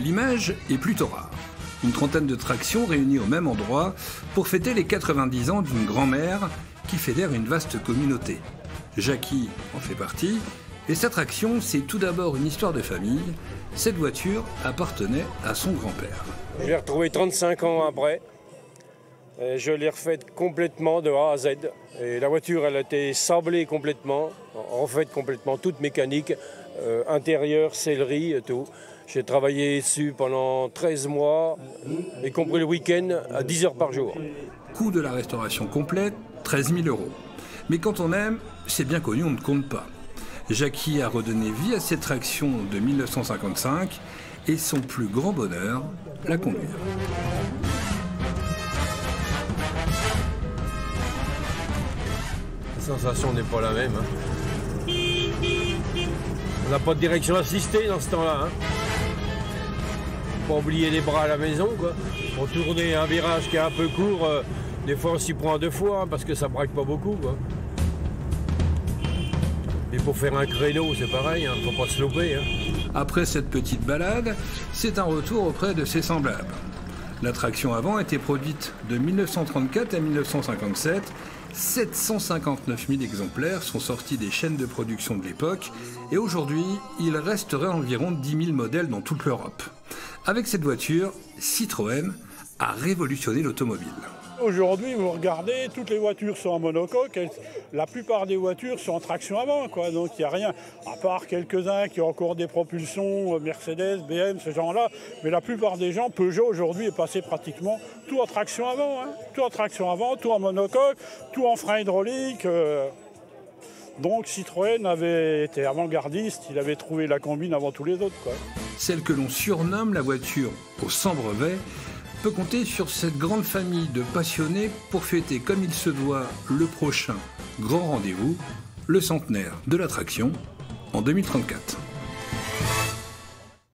L'image est plutôt rare. Une trentaine de tractions réunies au même endroit pour fêter les 90 ans d'une grand-mère qui fédère une vaste communauté. Jackie en fait partie, et cette traction, c'est tout d'abord une histoire de famille. Cette voiture appartenait à son grand-père. Je l'ai retrouvée 35 ans après. Et je l'ai refaite complètement de A à Z. Et la voiture, elle a été sablée complètement, refaite complètement, toute mécanique, intérieur, sellerie et tout. J'ai travaillé dessus pendant 13 mois, y compris le week-end, à 10 heures par jour. Coût de la restauration complète, 13 000 €. Mais quand on aime, c'est bien connu, on ne compte pas. Jackie a redonné vie à cette traction de 1955 et son plus grand bonheur, la conduire. La sensation n'est pas la même. On n'a pas de direction assistée dans ce temps-là. Pas oublier les bras à la maison, quoi. Pour tourner un virage qui est un peu court, des fois on s'y prend deux fois parce que ça braque pas beaucoup, quoi. Et pour faire un créneau, c'est pareil, faut pas se louper. Après cette petite balade, c'est un retour auprès de ses semblables. La traction avant était produite de 1934 à 1957. 759 000 exemplaires sont sortis des chaînes de production de l'époque et aujourd'hui, il resterait environ 10 000 modèles dans toute l'Europe. Avec cette voiture, Citroën a révolutionné l'automobile. Aujourd'hui, vous regardez, toutes les voitures sont en monocoque. La plupart des voitures sont en traction avant, quoi. Donc il n'y a rien, à part quelques-uns qui ont encore des propulsions, Mercedes, BM, ce genre-là. Mais la plupart des gens, Peugeot aujourd'hui est passé pratiquement tout en traction avant. Tout en traction avant, tout en monocoque, tout en frein hydraulique. Donc Citroën avait été avant-gardiste, il avait trouvé la combine avant tous les autres, quoi. Celle que l'on surnomme la voiture au sans brevet peut compter sur cette grande famille de passionnés pour fêter comme il se doit le prochain grand rendez-vous, le centenaire de la traction en 2034.